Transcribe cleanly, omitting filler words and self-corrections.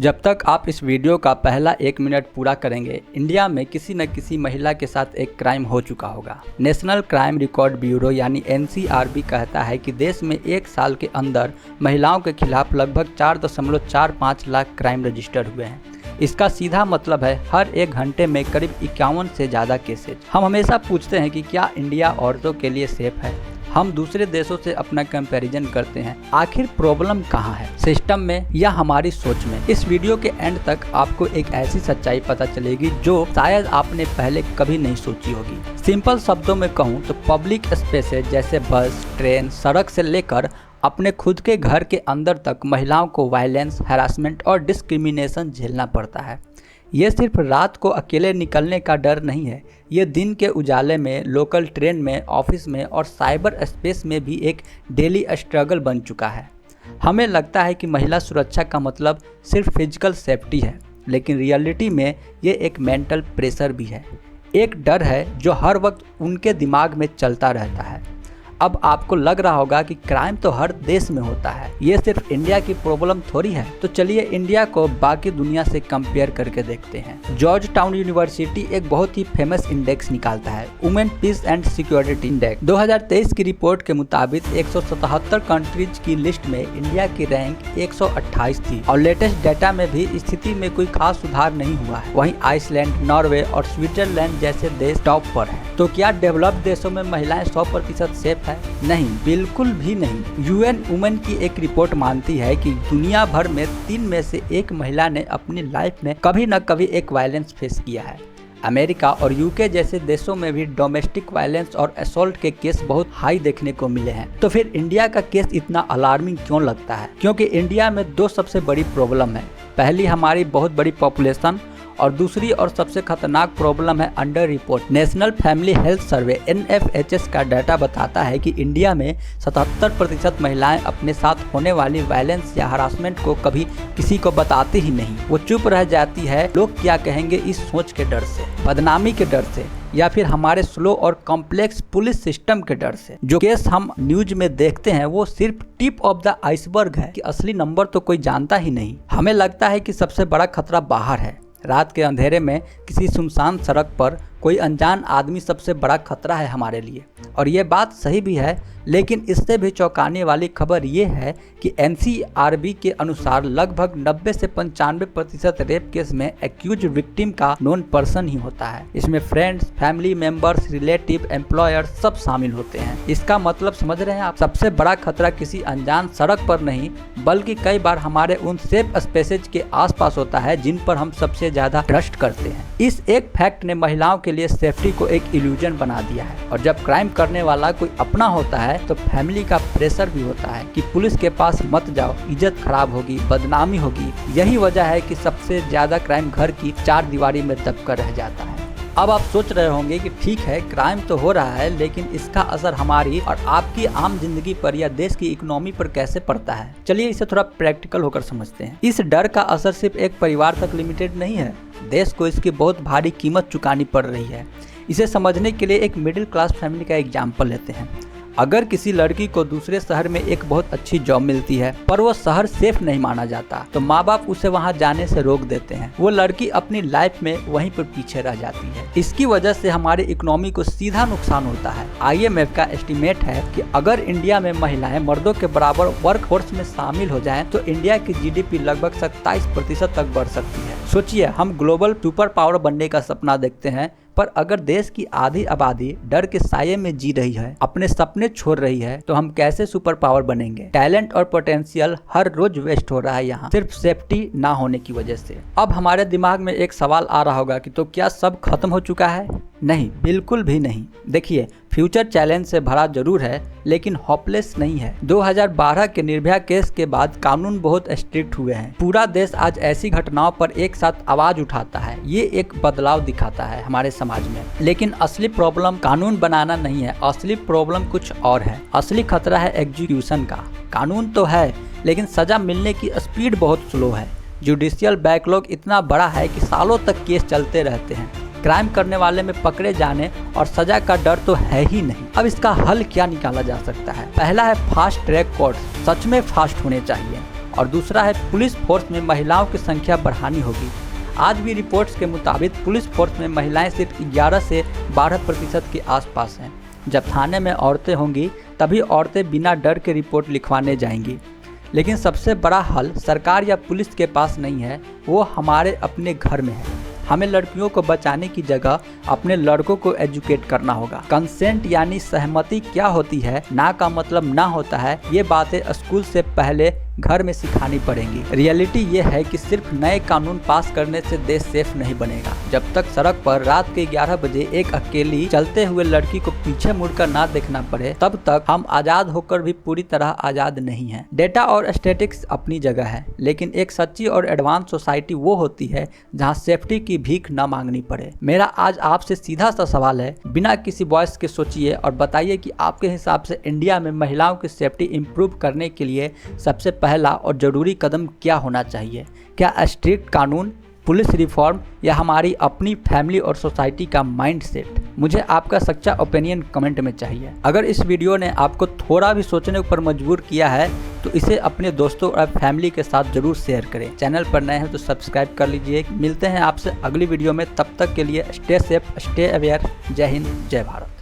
जब तक आप इस वीडियो का पहला 1 मिनट पूरा करेंगे, इंडिया में किसी न किसी महिला के साथ एक क्राइम हो चुका होगा। नेशनल क्राइम रिकॉर्ड ब्यूरो यानी NCRB कहता है कि देश में 1 साल के अंदर महिलाओं के खिलाफ लगभग 4.45 लाख क्राइम रजिस्टर हुए हैं। इसका सीधा मतलब है हर 1 घंटे में करीब 51 से ज़्यादा केसेज। हम हमेशा पूछते हैं कि क्या इंडिया औरतों के लिए सेफ है। हम दूसरे देशों से अपना कंपैरिजन करते हैं। आखिर प्रॉब्लम कहाँ है, सिस्टम में या हमारी सोच में? इस वीडियो के एंड तक आपको एक ऐसी सच्चाई पता चलेगी जो शायद आपने पहले कभी नहीं सोची होगी। सिंपल शब्दों में कहूँ तो पब्लिक स्पेसेस जैसे बस, ट्रेन, सड़क से लेकर अपने खुद के घर के अंदर तक महिलाओं को वायलेंस, हैरासमेंट और डिस्क्रिमिनेशन झेलना पड़ता है। ये सिर्फ रात को अकेले निकलने का डर नहीं है, ये दिन के उजाले में, लोकल ट्रेन में, ऑफिस में और साइबर स्पेस में भी एक डेली स्ट्रगल बन चुका है। हमें लगता है कि महिला सुरक्षा का मतलब सिर्फ फिजिकल सेफ्टी है, लेकिन रियलिटी में ये एक मेंटल प्रेशर भी है। एक डर है जो हर वक्त उनके दिमाग में चलता रहता है। अब आपको लग रहा होगा कि क्राइम तो हर देश में होता है, ये सिर्फ इंडिया की प्रॉब्लम थोड़ी है। तो चलिए इंडिया को बाकी दुनिया से कंपेयर करके देखते हैं। जॉर्ज टाउन यूनिवर्सिटी एक बहुत ही फेमस इंडेक्स निकालता है, women peace and security index. 2023 की रिपोर्ट के मुताबिक 177 कंट्रीज की लिस्ट में इंडिया की रैंक 128 थी और लेटेस्ट डाटा में भी स्थिति में कोई खास सुधार नहीं हुआ है। वहीं आइसलैंड, नॉर्वे और स्विट्जरलैंड जैसे देश टॉप पर हैं। तो क्या डेवलप्ड देशों में महिलाएं 100% सेफ? नहीं, बिल्कुल भी नहीं। UN वुमेन की एक रिपोर्ट मानती है कि दुनिया भर में 3 में से 1 महिला ने अपनी लाइफ में कभी न कभी एक वायलेंस फेस किया है। अमेरिका और UK जैसे देशों में भी डोमेस्टिक वायलेंस और असॉल्ट के केस बहुत हाई देखने को मिले हैं। तो फिर इंडिया का केस इतना अलार्मिंग क्यों लगता है? क्योंकि इंडिया में 2 सबसे बड़ी प्रॉब्लम है। पहली हमारी बहुत बड़ी पॉपुलेशन और दूसरी और सबसे खतरनाक प्रॉब्लम है under report. National family health survey NFHS का डाटा बताता है कि इंडिया में 77% महिलाएं अपने साथ होने वाली वायलेंस या हरासमेंट को कभी किसी को बताती ही नहीं। वो चुप रह जाती है, लोग क्या कहेंगे इस सोच के डर से, बदनामी के डर से, या फिर हमारे स्लो और कॉम्प्लेक्स पुलिस सिस्टम के डर से। जो केस हम न्यूज में देखते हैं वो सिर्फ टिप ऑफ द आइसबर्ग है कि असली नंबर तो कोई जानता ही नहीं। हमें लगता है कि सबसे बड़ा खतरा बाहर है। रात के अंधेरे में किसी सुनसान सड़क पर कोई अनजान आदमी सबसे बड़ा खतरा है हमारे लिए। और ये बात सही भी है, लेकिन इससे भी चौंकाने वाली खबर ये है कि NCRB के अनुसार लगभग 90 से 95% रेप केस में एक्यूज विक्टिम का नॉन पर्सन ही होता है। इसमें friends, family members, relative, employer सब शामिल होते हैं। इसका मतलब समझ रहे हैं आप? सबसे बड़ा खतरा किसी अनजान सड़क पर नहीं, बल्कि कई बार हमारे उन सेफ स्पेसेज के आसपास होता है जिन पर हम सबसे ज्यादा ट्रस्ट करते हैं। इस एक फैक्ट ने महिलाओं के लिए सेफ्टी को एक इल्यूजन बना दिया है। और जब क्राइम करने वाला कोई अपना होता है तो फैमिली का प्रेशर भी होता है कि पुलिस के पास मत जाओ, इज्जत खराब होगी, बदनामी होगी। यही वजह है कि सबसे ज्यादा क्राइम घर की 4 दीवारी में दबकर रह जाता है। अब आप सोच रहे होंगे कि ठीक है, क्राइम तो हो रहा है, लेकिन इसका असर हमारी और आपकी आम जिंदगी पर या देश की इकोनॉमी पर कैसे पड़ता है? चलिए इसे थोड़ा प्रैक्टिकल होकर समझते हैं। इस डर का असर सिर्फ एक परिवार तक लिमिटेड नहीं है, देश को इसकी बहुत भारी कीमत चुकानी पड़ रही है। इसे समझने के लिए एक मिडिल क्लास फैमिली का एग्जाम्पल लेते हैं। अगर किसी लड़की को दूसरे शहर में एक बहुत अच्छी जॉब मिलती है पर वो शहर सेफ नहीं माना जाता, तो माँ बाप उसे वहाँ जाने से रोक देते हैं। वो लड़की अपनी लाइफ में वहीं पर पीछे रह जाती है। इसकी वजह से हमारी इकोनॉमी को सीधा नुकसान होता है। IMF का एस्टिमेट है कि अगर इंडिया में महिलाएं मर्दों के बराबर वर्क फोर्स में शामिल हो जाएं, तो इंडिया की GDP लगभग 27% तक बढ़ सकती है। सोचिए, हम ग्लोबल सुपर पावर बनने का सपना देखते हैं, पर अगर देश की आधी आबादी डर के साये में जी रही है, अपने सपने छोड़ रही है, तो हम कैसे सुपर पावर बनेंगे? टैलेंट और पोटेंशियल हर रोज वेस्ट हो रहा है यहाँ, सिर्फ सेफ्टी ना होने की वजह से। अब हमारे दिमाग में एक सवाल आ रहा होगा कि तो क्या सब खत्म हो चुका है? नहीं, बिल्कुल भी नहीं। देखिए, फ्यूचर चैलेंज से भरा जरूर है, लेकिन होपलेस नहीं है। 2012 के निर्भया केस के बाद कानून बहुत स्ट्रिक्ट हुए हैं। पूरा देश आज ऐसी घटनाओं पर एक साथ आवाज उठाता है। ये एक बदलाव दिखाता है हमारे समाज में। लेकिन असली प्रॉब्लम कानून बनाना नहीं है, असली प्रॉब्लम कुछ और है। असली खतरा है एग्जीक्यूशन का। कानून तो है, लेकिन सजा मिलने की स्पीड बहुत स्लो है। जुडिशियल बैकलॉग इतना बड़ा है कि सालों तक केस चलते रहते हैं। क्राइम करने वाले में पकड़े जाने और सजा का डर तो है ही नहीं। अब इसका हल क्या निकाला जा सकता है? पहला है फास्ट ट्रैक कोर्ट। सच में फास्ट होने चाहिए। और दूसरा है पुलिस फोर्स में महिलाओं की संख्या बढ़ानी होगी। आज भी रिपोर्ट्स के मुताबिक पुलिस फोर्स में महिलाएं सिर्फ 11 से 12% के आसपास हैं। जब थाने में औरतें होंगी तभी औरतें बिना डर के रिपोर्ट लिखवाने जाएंगी। लेकिन सबसे बड़ा हल सरकार या पुलिस के पास नहीं है, वो हमारे अपने घर में है। हमें लड़कियों को बचाने की जगह अपने लड़कों को एजुकेट करना होगा। कंसेंट यानी सहमति क्या होती है, ना का मतलब ना होता है, ये बातें स्कूल से पहले घर में सिखानी पड़ेंगी। रियलिटी ये है कि सिर्फ नए कानून पास करने से देश सेफ नहीं बनेगा। जब तक सड़क पर रात के 11 बजे एक अकेली चलते हुए लड़की को पीछे मुड़कर ना देखना पड़े, तब तक हम आज़ाद होकर भी पूरी तरह आज़ाद नहीं हैं। डेटा और स्टैटिस्टिक्स अपनी जगह है, लेकिन एक सच्ची और एडवांस सोसाइटी वो होती है जहाँ सेफ्टी की भीख न मांगनी पड़े। मेरा आज आपसे सीधा सा सवाल है, बिना किसी वॉइस के सोचिए और बताइए कि आपके हिसाब से इंडिया में महिलाओं की सेफ्टी इम्प्रूव करने के लिए सबसे पहला और जरूरी कदम क्या होना चाहिए? क्या स्ट्रिक्ट कानून, पुलिस रिफॉर्म या हमारी अपनी फैमिली और सोसाइटी का माइंडसेट? मुझे आपका सच्चा ओपिनियन कमेंट में चाहिए। अगर इस वीडियो ने आपको थोड़ा भी सोचने पर मजबूर किया है तो इसे अपने दोस्तों और फैमिली के साथ जरूर शेयर करें। चैनल पर नए हैं तो सब्सक्राइब कर लीजिए। मिलते हैं आपसे अगली वीडियो में, तब तक के लिए स्टे सेफ, स्टे अवेयर। जय हिंद, जय भारत।